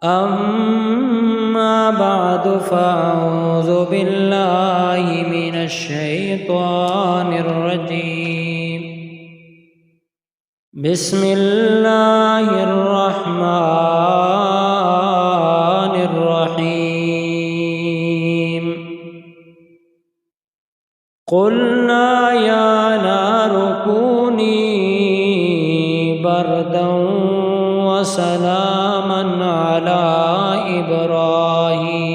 أما بعد فأعوذ بالله من الشيطان الرجيم. بسم الله الرحمن الرحيم. قلنا يا نار كوني بردا وسلاما على إبراهيم.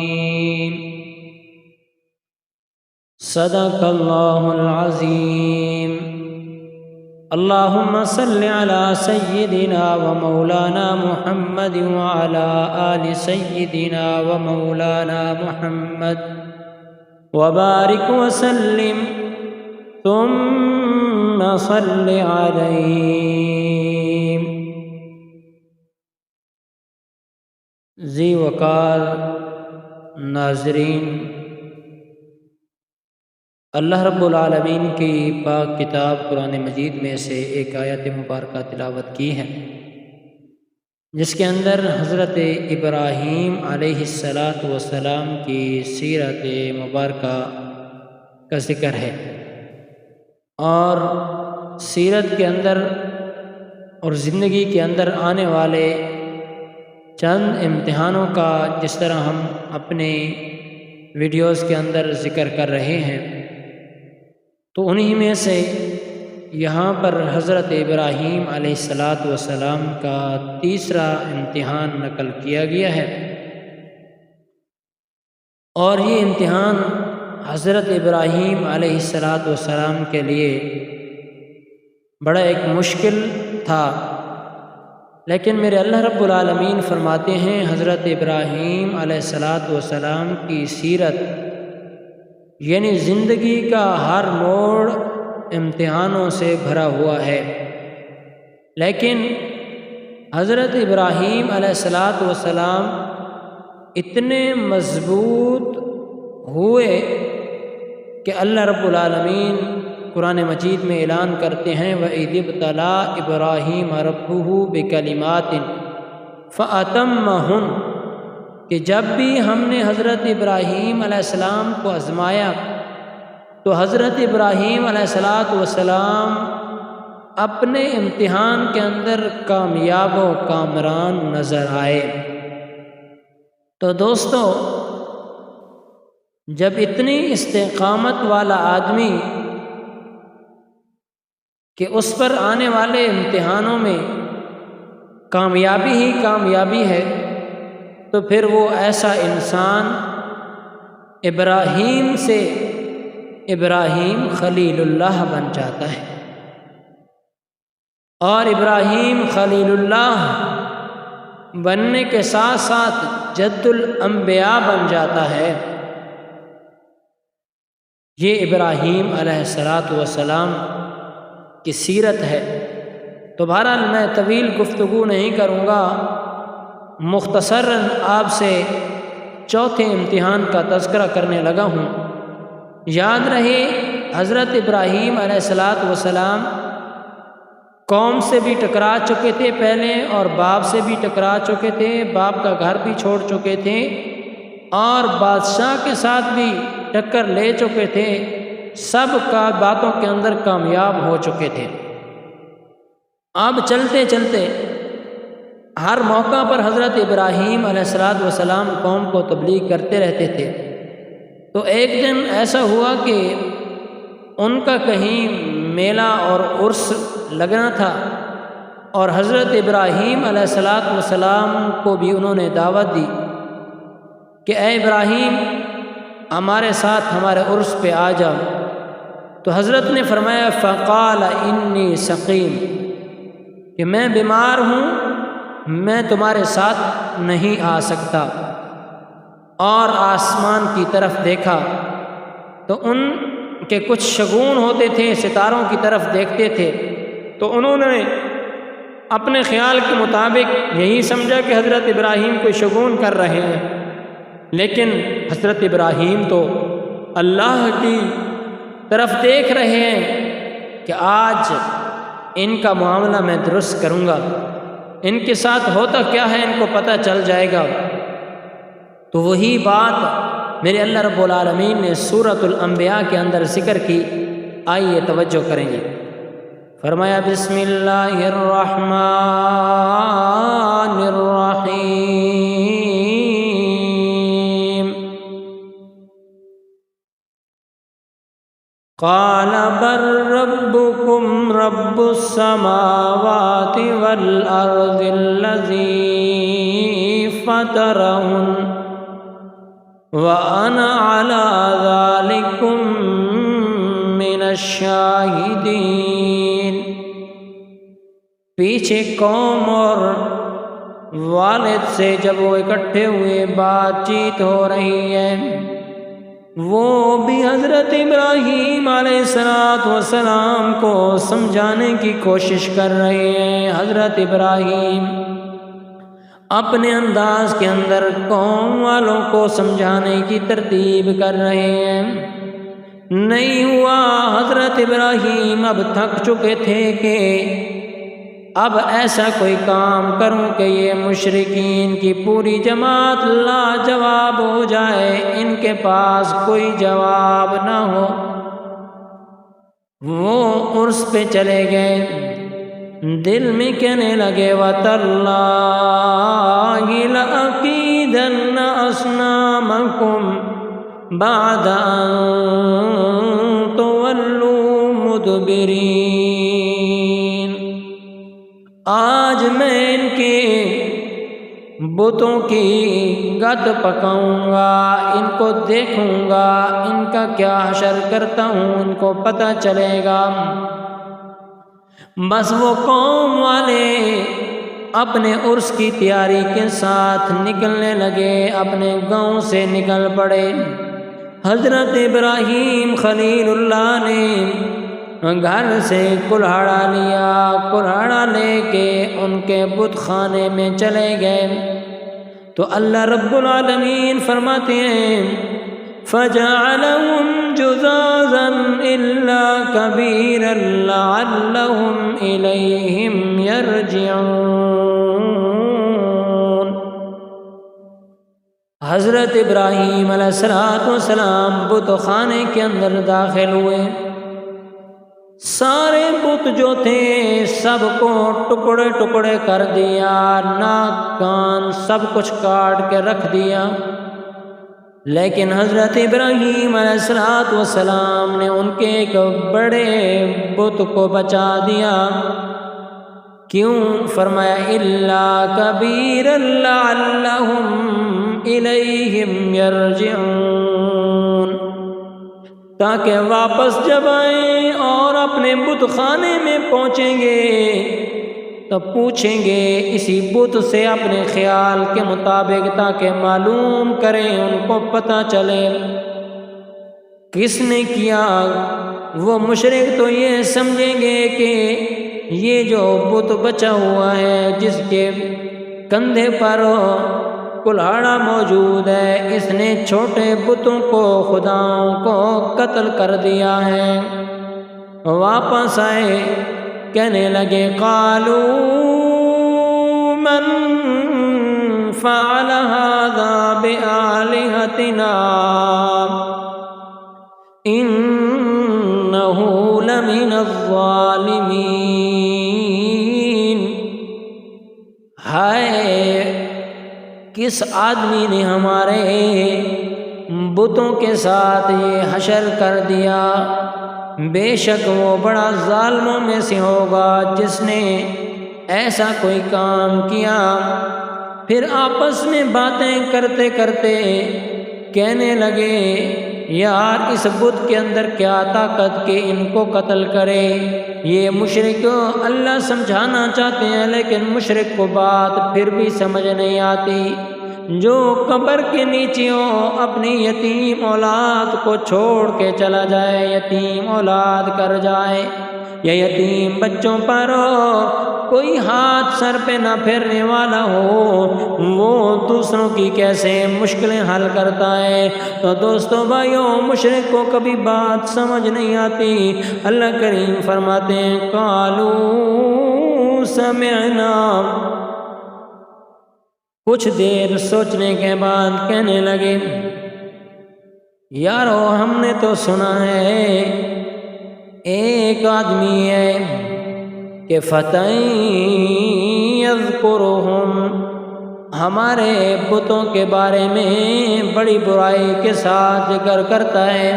صدق الله العظيم. اللهم صل على سيدنا ومولانا محمد وعلى آل سيدنا ومولانا محمد وبارك وسلم ثم صل عليه. ذی وقار ناظرین، اللہ رب العالمین کی پاک کتاب قرآن مجید میں سے ایک آیت مبارکہ تلاوت کی ہے، جس کے اندر حضرت ابراہیم علیہ السلام کی سیرت مبارکہ کا ذکر ہے، اور سیرت کے اندر اور زندگی کے اندر آنے والے چند امتحانوں کا جس طرح ہم اپنے ویڈیوز کے اندر ذکر کر رہے ہیں، تو انہی میں سے یہاں پر حضرت ابراہیم علیہ السلام کا تیسرا امتحان نقل کیا گیا ہے، اور یہ امتحان حضرت ابراہیم علیہ السلام کے لیے بڑا ایک مشکل تھا، لیکن میرے اللہ رب العالمین فرماتے ہیں حضرت ابراہیم علیہ السلام کی سیرت یعنی زندگی کا ہر موڑ امتحانوں سے بھرا ہوا ہے، لیکن حضرت ابراہیم علیہ السلام اتنے مضبوط ہوئے کہ اللہ رب العالمین قرآن مجید میں اعلان کرتے ہیں وَإِذِ ابْتَلَىٰ إِبْرَاهِيمَ رَبُّهُ بِكَلِمَاتٍ فَأَتَمَّهُنَّ، کہ جب بھی ہم نے حضرت ابراہیم علیہ السلام کو آزمایا تو حضرت ابراہیم علیہ السلام اپنے امتحان کے اندر کامیاب و کامران نظر آئے۔ تو دوستو، جب اتنی استقامت والا آدمی کہ اس پر آنے والے امتحانوں میں کامیابی ہی کامیابی ہے، تو پھر وہ ایسا انسان ابراہیم سے ابراہیم خلیل اللہ بن جاتا ہے، اور ابراہیم خلیل اللہ بننے کے ساتھ ساتھ جد الانبیاء بن جاتا ہے۔ یہ ابراہیم علیہ السلام کی سیرت ہے۔ تو بہرحال میں طویل گفتگو نہیں کروں گا، مختصراً آپ سے چوتھے امتحان کا تذکرہ کرنے لگا ہوں۔ یاد رہے حضرت ابراہیم علیہ السلام قوم سے بھی ٹکرا چکے تھے پہلے، اور باپ سے بھی ٹکرا چکے تھے، باپ کا گھر بھی چھوڑ چکے تھے، اور بادشاہ کے ساتھ بھی ٹکر لے چکے تھے، سب کا باتوں کے اندر کامیاب ہو چکے تھے۔ اب چلتے چلتے ہر موقع پر حضرت ابراہیم علیہ السلام قوم کو تبلیغ کرتے رہتے تھے۔ تو ایک دن ایسا ہوا کہ ان کا کہیں میلہ اور عرس لگنا تھا، اور حضرت ابراہیم علیہ السلام کو بھی انہوں نے دعوت دی کہ اے ابراہیم، ہمارے ساتھ ہمارے عرس پہ آ جاؤ۔ تو حضرت نے فرمایا فقال انی سقیم، کہ میں بیمار ہوں، میں تمہارے ساتھ نہیں آ سکتا۔ اور آسمان کی طرف دیکھا تو ان کے کچھ شگون ہوتے تھے، ستاروں کی طرف دیکھتے تھے، تو انہوں نے اپنے خیال کے مطابق یہی سمجھا کہ حضرت ابراہیم کوئی شگون کر رہے ہیں، لیکن حضرت ابراہیم تو اللہ کی طرف دیکھ رہے ہیں کہ آج ان کا معاملہ میں درست کروں گا۔ ان کے ساتھ ہوتا کیا ہے ان کو پتہ چل جائے گا۔ تو وہی بات میرے اللہ رب العالمین نے سورۃ الانبیاء کے اندر ذکر کی، آئیے توجہ کریں گے۔ فرمایا بسم اللہ الرحمن الرحیم، قال بل ربکم رب السماوات والارض الذی فطرہن وَأَنَا عَلَىٰ ذَلِكُم مِّنَ الشَّاهِدِينَ۔ پیچھے قوم اور والد سے جب وہ اکٹھے ہوئے بات چیت ہو رہی ہے، وہ بھی حضرت ابراہیم علیہ السلام کو سمجھانے کی کوشش کر رہے ہیں۔ حضرت ابراہیم اپنے انداز کے اندر قوم والوں کو سمجھانے کی ترتیب کر رہے ہیں۔ نہیں ہوا، حضرت ابراہیم اب تھک چکے تھے کہ اب ایسا کوئی کام کروں کہ یہ مشرکین کی پوری جماعت لاجواب ہو جائے، ان کے پاس کوئی جواب نہ ہو۔ وہ عرس پہ چلے گئے، دل میں کہنے لگے وَتَاللَّهِ لَأَكِيدَنَّ أَصْنَامَكُمْ بَعْدَ أَن تُوَلُّوا مُدْبِرِينَ۔ آج میں ان کے بتوں کی گت پکاؤں گا، ان کو دیکھوں گا، ان کا کیا حشر کرتا ہوں ان کو پتہ چلے گا۔ بس وہ قوم والے اپنے عرس کی تیاری کے ساتھ نکلنے لگے، اپنے گاؤں سے نکل پڑے۔ حضرت ابراہیم خلیل اللہ نے گھر سے کلہاڑا لیا، کلہاڑا لے کے ان کے بت خانے میں چلے گئے۔ تو اللہ رب العالمین فرماتے ہیں فَجَعَلَهُمْ جُذَاذًا إِلَّا كَبِيرًا لَعَلَّهُمْ إِلَيْهِمْ يَرْجِعُونَ۔ حضرت ابراہیم علیہ السلام بت خانے کے اندر داخل ہوئے، سارے بت جو تھے سب کو ٹکڑے ٹکڑے کر دیا، ناک کان سب کچھ کاٹ کے رکھ دیا، لیکن حضرت ابراہیم علیہ السلام نے ان کے ایک بڑے بت کو بچا دیا۔ کیوں؟ فرمایا اِلَّا كَبِيرًا لَعَلَّهُمْ إِلَيْهِمْ يَرْجِعُونَ، تاکہ واپس جب آئیں اور اپنے بت خانے میں پہنچیں گے تو پوچھیں گے اسی بت سے اپنے خیال کے مطابق، تاکہ معلوم کریں، ان کو پتہ چلے کس نے کیا۔ وہ مشرک تو یہ سمجھیں گے کہ یہ جو بت بچا ہوا ہے، جس کے کندھے پر کلہاڑا موجود ہے، اس نے چھوٹے بتوں کو، خداؤں کو قتل کر دیا ہے۔ واپس آئے، کہنے لگے قالوا من فعل هذا بآلهتنا انه لمن الظالمین۔ ہائے، کس آدمی نے ہمارے بتوں کے ساتھ یہ حشر کر دیا، بے شک وہ بڑا ظالموں میں سے ہوگا جس نے ایسا کوئی کام کیا۔ پھر آپس میں باتیں کرتے کرتے کہنے لگے یار اس بت کے اندر کیا طاقت کہ ان کو قتل کرے۔ یہ مشرک اللہ سمجھانا چاہتے ہیں، لیکن مشرک کو بات پھر بھی سمجھ نہیں آتی۔ جو قبر کے نیچے اپنی یتیم اولاد کو چھوڑ کے چلا جائے، یتیم اولاد کر جائے، یا یتیم بچوں پر کوئی ہاتھ سر پہ نہ پھیرنے والا ہو، وہ دوسروں کی کیسے مشکلیں حل کرتا ہے۔ تو دوستو بھائیوں، مشرک کو کبھی بات سمجھ نہیں آتی۔ اللہ کریم فرماتے ہیں قالوا سمعنا کچھ دیر سوچنے کے بعد کہنے لگے یارو ہم نے تو سنا ہے ایک آدمی ہے کہ فتح یذکرہم ہمارے بتوں کے بارے میں بڑی برائی کے ساتھ ذکر کرتا ہے۔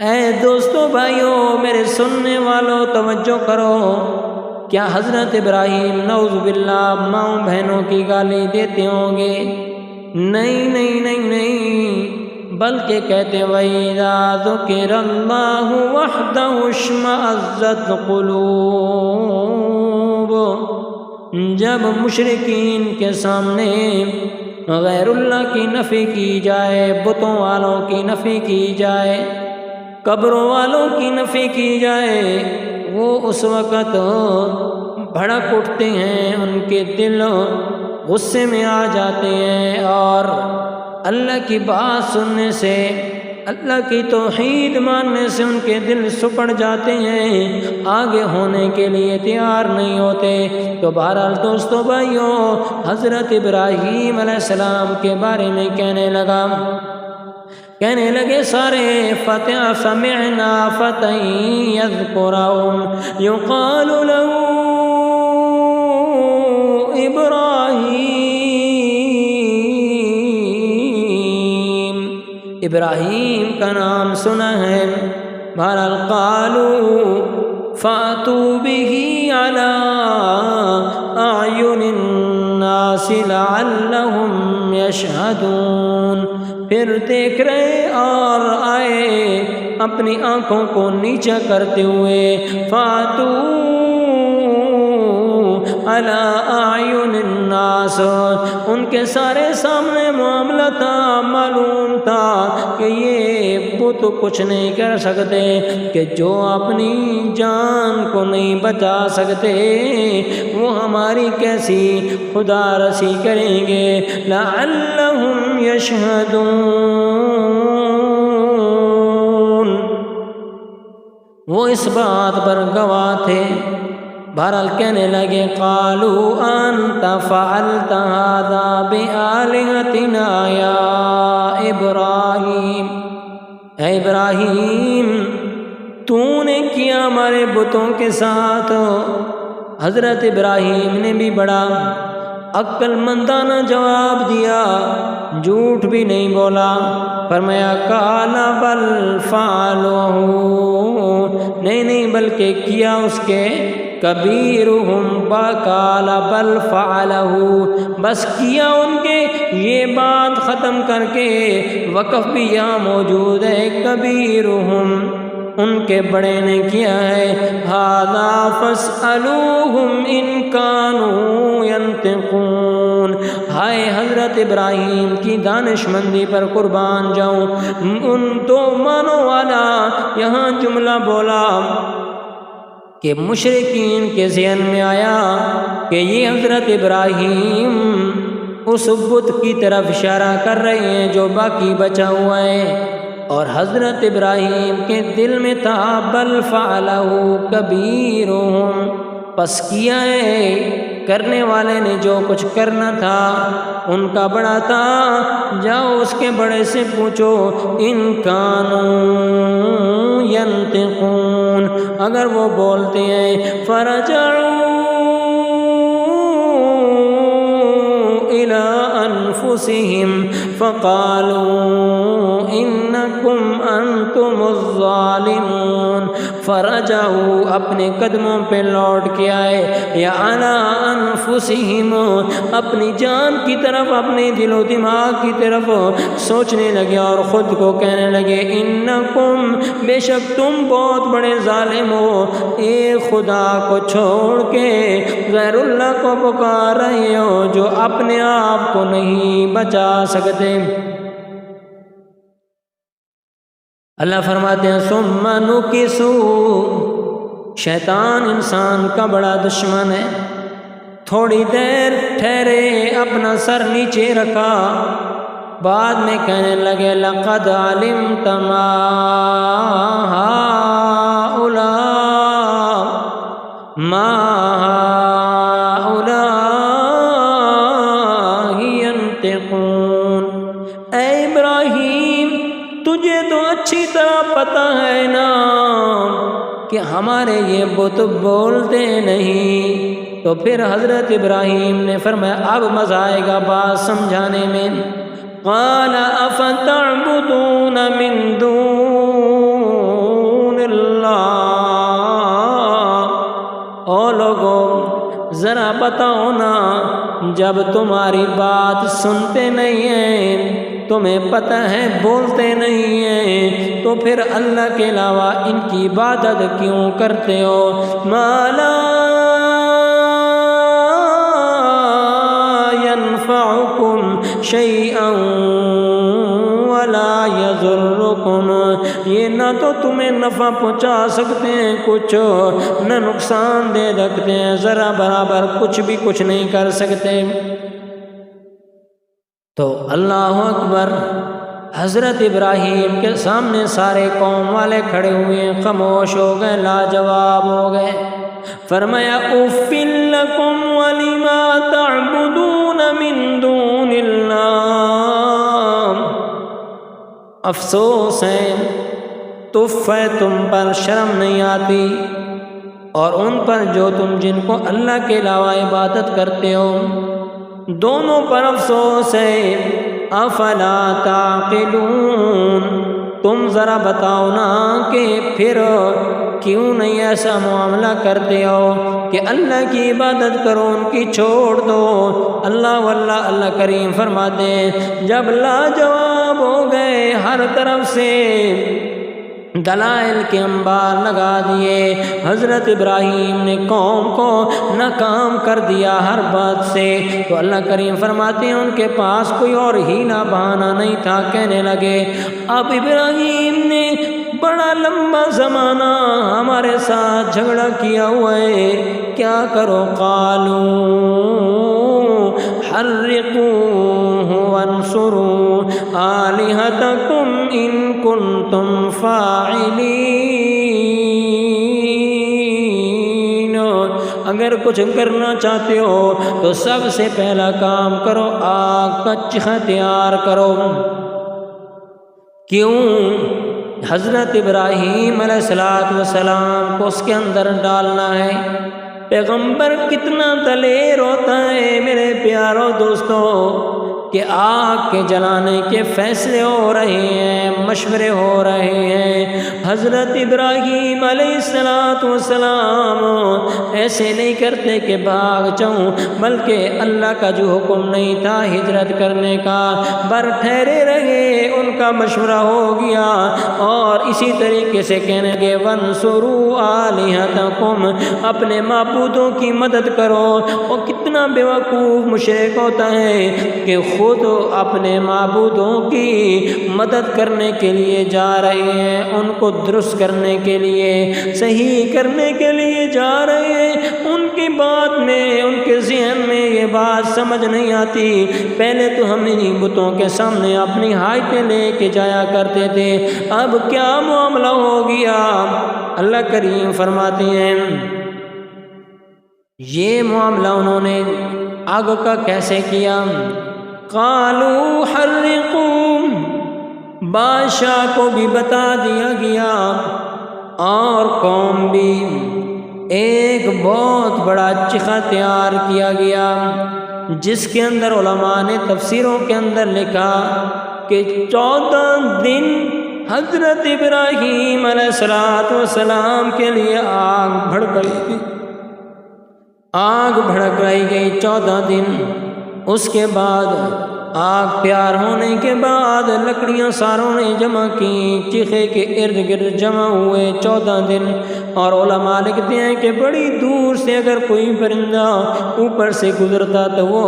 اے دوستو بھائیو میرے سننے والوں توجہ کرو، کیا حضرت ابراہیم نعوذ باللہ ماؤں بہنوں کی گالی دیتے ہوں گے؟ نہیں نہیں نہیں نہیں، بلکہ کہتے وَإِذَا ذُكِرَ اللَّهُ وَحْدَهُ اشْمَأَزَّتْ قُلُوبُ، جب مشرکین کے سامنے غیر اللہ کی نفی کی جائے، بتوں والوں کی نفی کی جائے، قبروں والوں کی نفی کی جائے، وہ اس وقت بھڑک اٹھتے ہیں، ان کے دل غصے میں آ جاتے ہیں اور اللہ کی بات سننے سے، اللہ کی توحید ماننے سے ان کے دل سپڑ جاتے ہیں، آگے ہونے کے لیے تیار نہیں ہوتے۔ تو بہرحال دوستو بھائیو حضرت ابراہیم علیہ السلام کے بارے میں کہنے لگے سارے فتح سمعنا فتح یذکرہم یقال له ابراہیم کا نام سنا ہے۔ بہرحال قالوا فاتوا به على اعین الناس لعلهم یشہدون، پھر دیکھ رہے اور آئے اپنی آنکھوں کو نیچا کرتے ہوئے، فاتوا علی اعین الناس، ان کے سارے سامنے معاملہ تھا، معلوم تھا کہ یہ بت کچھ نہیں کر سکتے، کہ جو اپنی جان کو نہیں بچا سکتے وہ ہماری کیسی خدا رسی کریں گے۔ لعلہم یشہدون، وہ اس بات پر گواہ تھے۔ بہرحال کہنے لگے قالوا انت فعلت هذا بآلہتنا یا ابراہیم، اے ابراہیم تو نے کیا ہمارے بتوں کے ساتھ۔ حضرت ابراہیم نے بھی بڑا عقل مندانہ جواب دیا، جھوٹ بھی نہیں بولا، فرمایا قال بل فعلوہ، نہیں بلکہ کیا اس کے کبیرہم، قال بل فعلہ، بس کیا ان کے، یہ بات ختم کر کے وقف بھی یہاں موجود ہے، کبیرہم ان کے بڑے نے کیا ہے، ھذا فاسألوہم ان کانوا ینطقون۔ ہائے حضرت ابراہیم کی دانش مندی پر قربان جاؤں، ان دو معنوں والا یہاں جملہ بولا کہ مشرکین کے ذہن میں آیا کہ یہ حضرت ابراہیم اس بت کی طرف اشارہ کر رہے ہیں جو باقی بچا ہوا ہے، اور حضرت ابراہیم کے دل میں تھا بل فعلہ کبیرہم، پس کیا ہے کرنے والے نے جو کچھ کرنا تھا ان کا بڑا تھا، جاؤ اس کے بڑے سے پوچھو ان کانوا ینطقون، اگر وہ بولتے ہیں، فرجعوا الی انفسہم فقالوا انکم انتم الظالمون، فرجعوا اپنے قدموں پہ لوٹ کے آئے، یا الی انفسہم اپنی جان کی طرف، اپنے دل و دماغ کی طرف سوچنے لگے اور خود کو کہنے لگے انکم بے شک تم بہت بڑے ظالم ہو، ایک خدا کو چھوڑ کے غیر اللہ کو پکار رہے ہو جو اپنے آپ کو نہیں بچا سکتے۔ اللہ فرماتے ہیں ثم نکسوا، شیطان انسان کا بڑا دشمن ہے، تھوڑی دیر ٹھہرے اپنا سر نیچے رکھا، بعد میں کہنے لگے لقد علمت ما هؤلاء کہ ہمارے یہ بت بولتے نہیں۔ تو پھر حضرت ابراہیم نے فرمایا اب مزہ آئے گا بات سمجھانے میں۔ قال افتعبدون من دون اللہ، او لوگوں ذرا بتاؤ نا، جب تمہاری بات سنتے نہیں ہیں، تمہیں پتہ ہے بولتے نہیں ہیں، تو پھر اللہ کے علاوہ ان کی عبادت کیوں کرتے ہو؟ ما لا ينفعكم شيئا ولا يضركم، یہ نہ تو تمہیں نفع پہنچا سکتے ہیں کچھ، نہ نقصان دے سکتے ہیں، ذرا برابر کچھ بھی کچھ نہیں کر سکتے۔ تو اللہ اکبر، حضرت ابراہیم کے سامنے سارے قوم والے کھڑے ہوئے ہیں، خاموش ہو گئے، لاجواب ہو گئے۔ فرمایا اف لکم ولما تعبدون من دون اللہ، افسوس ہے، تف ہے تم پر، شرم نہیں آتی، اور ان پر جو تم جن کو اللہ کے علاوہ عبادت کرتے ہو، دونوں پر افسوس ہے۔ افلا تعقلون، تم ذرا بتاؤ نا کہ پھر کیوں نہیں ایسا معاملہ کرتے ہو کہ اللہ کی عبادت کرو، ان کی چھوڑ دو۔ اللہ واللہ اللہ کریم فرماتے ہیں جب لاجواب ہو گئے، ہر طرف سے دلائل کے انبار لگا دیے، حضرت ابراہیم نے قوم کو ناکام کر دیا ہر بات سے، تو اللہ کریم فرماتے ہیں ان کے پاس کوئی اور ہیلا بہانہ نہیں تھا۔ کہنے لگے اب ابراہیم نے بڑا لمبا زمانہ ہمارے ساتھ جھگڑا کیا ہوا ہے، کیا کرو؟ قالوا حرقوه وانصروا آلهتكم ان کنتم فاعلین، اگر کچھ کرنا چاہتے ہو تو سب سے پہلا کام کرو آگ کا چیخا تیار کرو۔ کیوں؟ حضرت ابراہیم علیہ السلام کو اس کے اندر ڈالنا ہے۔ پیغمبر کتنا دلیر ہوتا ہے میرے پیاروں دوستوں، کہ آگ کے جلانے کے فیصلے ہو رہے ہیں، مشورے ہو رہے ہیں۔ حضرت ابراہیم علیہ السلام ایسے نہیں کرتے کہ بھاگ جاؤں، بلکہ اللہ کا جو حکم نہیں تھا ہجرت کرنے کا، بر ٹھہرے رہے، ان کا مشورہ ہو گیا، اور اسی طریقے سے کہنے لگے وَانْصُرُوا آلِهَتَكُمْ، اپنے معبودوں کی مدد کرو۔ اور کتنا بیوقوف مشرک ہوتا ہے کہ خود اپنے معبودوں کی مدد کرنے کے لیے جا رہے ہیں، ان کو درست کرنے کے لیے، صحیح کرنے کے لیے جا رہے ہیں۔ ان کی بات میں، ان کے ذہن میں یہ بات سمجھ نہیں آتی، پہلے تو ہم انہیں بتوں کے سامنے اپنی حاجتیں لے کے جایا کرتے تھے، اب کیا معاملہ ہو گیا؟ اللہ کریم فرماتے ہیں یہ معاملہ انہوں نے آگ کا کیسے کیا؟ قالوا حرقوا، بادشاہ کو بھی بتا دیا گیا اور قوم بھی، ایک بہت بڑا چیخا تیار کیا گیا، جس کے اندر علماء نے تفسیروں کے اندر لکھا کہ 14 دن حضرت ابراہیم علیہ السلام کے لیے آگ بھڑک رہی گئی 14 دن۔ اس کے بعد آگ تیار ہونے کے بعد لکڑیاں ساروں نے جمع کی، چیخے کے ارد گرد جمع ہوئے 14 دن۔ اور علماء لکھتے ہیں کہ بڑی دور سے اگر کوئی پرندہ اوپر سے گزرتا تو وہ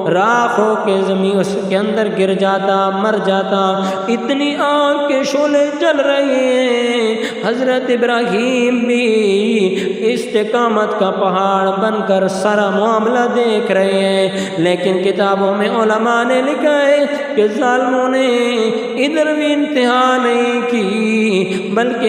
راکھ ہو کے زمین اس کے اندر گر جاتا، مر جاتا، اتنی آگ کے شعلے جل رہے ہیں۔ حضرت ابراہیم بھی استقامت کا پہاڑ بن کر سارا معاملہ دیکھ رہے ہیں، لیکن کتابوں میں علماء نے لکھا ہے کہ ظالموں نے ادھر بھی انتہا نہیں کی، بلکہ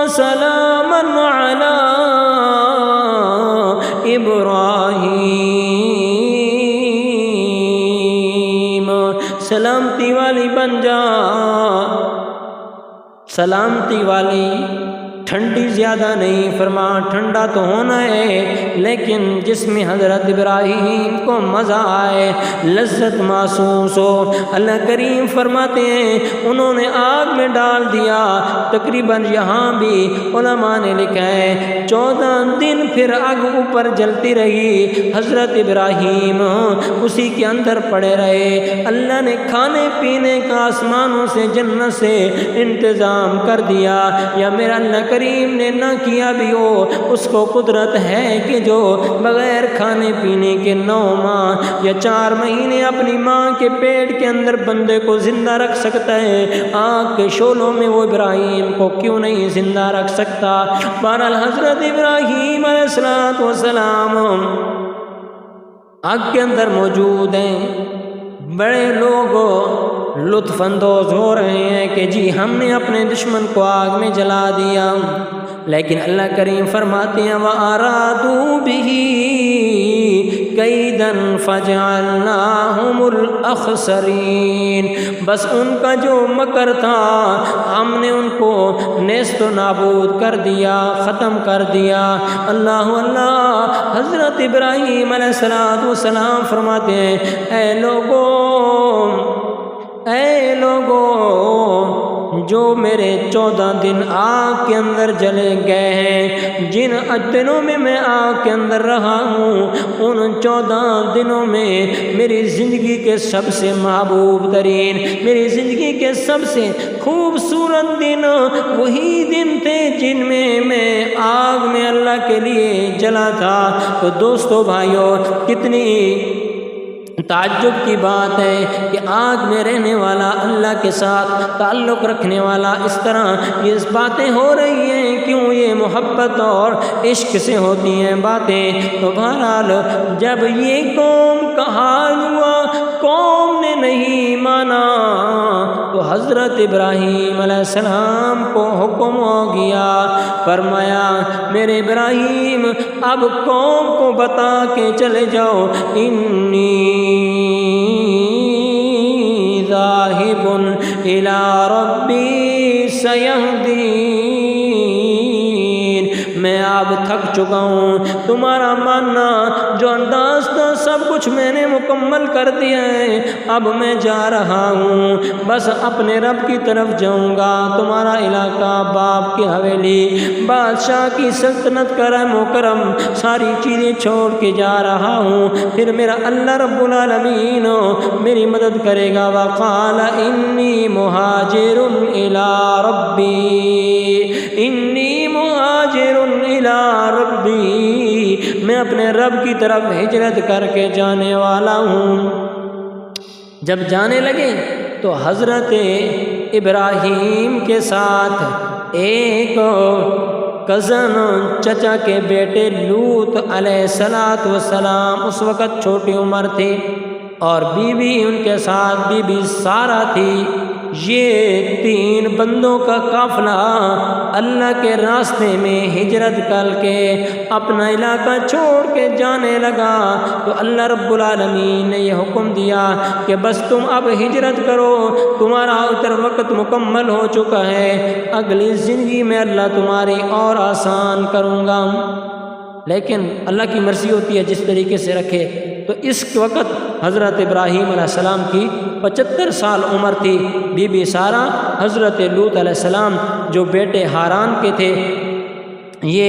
وسلاما علی ابراہیم، سلامتی والی بن جا، سلامتی والی، ٹھنڈی زیادہ نہیں، فرما ٹھنڈا تو ہونا ہے لیکن جس میں حضرت ابراہیم کو مزہ آئے، لذت محسوس ہو۔ اللہ کریم فرماتے ہیں انہوں نے آگ میں ڈال دیا، تقریباً یہاں بھی علماء نے لکھا ہے 14 دن پھر آگ اوپر جلتی رہی، حضرت ابراہیم اسی کے اندر پڑے رہے۔ اللہ نے کھانے پینے کا آسمانوں سے جنت سے انتظام کر دیا، یا میرا اللہ کریم نے نہ کیا بھی ہو، اس کو قدرت ہے کہ جو بغیر کھانے پینے کے 9 ماہ یا 4 مہینے اپنی ماں کے پیٹ کے اندر بندے کو زندہ رکھ سکتا ہے، آگ کے شعلوں میں وہ ابراہیم کو کیوں نہیں زندہ رکھ سکتا؟ بہرحال حضرت ابراہیم علیہ السلام آگ کے اندر موجود ہیں، بڑے لوگ لطف اندوز ہو رہے ہیں کہ جی ہم نے اپنے دشمن کو آگ میں جلا دیا، لیکن اللہ کریم فرماتے ہیں وَأَرَادُوا بِهِ كَيْدًا فَجَعَلْنَاهُمُ الْأَخْسَرِينَ، بس ان کا جو مکر تھا ہم نے ان کو نیست و نابود کر دیا، ختم کر دیا۔ اللہ اللہ، حضرت ابراہیم علیہ السلام فرماتے ہیں اے لوگوں جو میرے 14 دن آگ کے اندر جلے گئے ہیں، جن دنوں میں میں آگ کے اندر رہا ہوں، ان 14 دنوں میں میری زندگی کے سب سے محبوب ترین، میری زندگی کے سب سے خوبصورت دن وہی دن تھے جن میں میں آگ میں اللہ کے لیے جلا تھا۔ تو دوستو بھائیو، کتنی تعجب کی بات ہے کہ آگ میں رہنے والا، اللہ کے ساتھ تعلق رکھنے والا، اس طرح یہ باتیں ہو رہی ہیں، کیوں یہ محبت اور عشق سے ہوتی ہیں باتیں۔ تو بہرحال جب یہ قوم کا حال ہوا، قوم نے نہیں مانا، تو حضرت ابراہیم علیہ السلام کو حکم ہو گیا، فرمایا میرے ابراہیم اب قوم کو بتا کے چلے جاؤ انی ذاہب الی ربی سیہدین، میں اب تھک چکا ہوں، تمہارا ماننا جو انداز تھا سب کچھ میں نے مکمل کر دیا ہے، اب میں جا رہا ہوں، بس اپنے رب کی طرف جاؤں گا، تمہارا علاقہ، باپ کی حویلی، بادشاہ کی سلطنت، کرم و کرم، ساری چیزیں چھوڑ کے جا رہا ہوں، پھر میرا اللہ رب العالمین میری مدد کرے گا۔ وقال انی مہاجر الی ربی، انی مہاجر الی ربی، میں اپنے رب کی طرف ہجرت کر کے جانے والا ہوں۔ جب جانے لگے تو حضرت ابراہیم کے ساتھ ایک کزن، چچا کے بیٹے لوط علیہ السلام، اس وقت چھوٹی عمر تھی، اور بیوی ان کے ساتھ بی بی سارہ تھی۔ یہ 3 بندوں کا قافلہ اللہ کے راستے میں ہجرت کر کے اپنا علاقہ چھوڑ کے جانے لگا، تو اللہ رب العالمین نے یہ حکم دیا کہ بس تم اب ہجرت کرو، تمہارا اتر وقت مکمل ہو چکا ہے، اگلی زندگی میں اللہ تمہاری اور آسان کروں گا۔ لیکن اللہ کی مرضی ہوتی ہے جس طریقے سے رکھے۔ تو اس وقت حضرت ابراہیم علیہ السلام کی 75 سال عمر تھی، بی بی سارہ، حضرت لوط علیہ السلام جو بیٹے ہاران کے تھے، یہ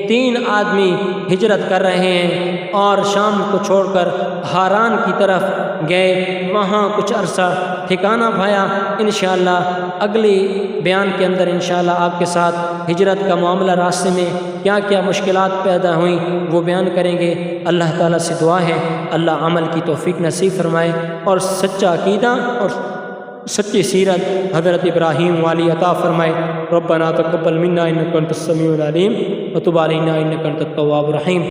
3 آدمی ہجرت کر رہے ہیں اور شام کو چھوڑ کر ہاران کی طرف گئے، وہاں کچھ عرصہ ٹھکانہ پایا۔ انشاءاللہ اگلی بیان کے اندر انشاءاللہ آپ کے ساتھ ہجرت کا معاملہ، راستے میں کیا کیا مشکلات پیدا ہوئیں وہ بیان کریں گے۔ اللہ تعالیٰ سے دعا ہے اللہ عمل کی توفیق نصیب فرمائے اور سچا عقیدہ اور سچی سیرت حضرت ابراہیم والی عطا فرمائے۔ ربنا تقبل منا انک انت السمیع العلیم وتب علینا انک انت التواب الرحیم۔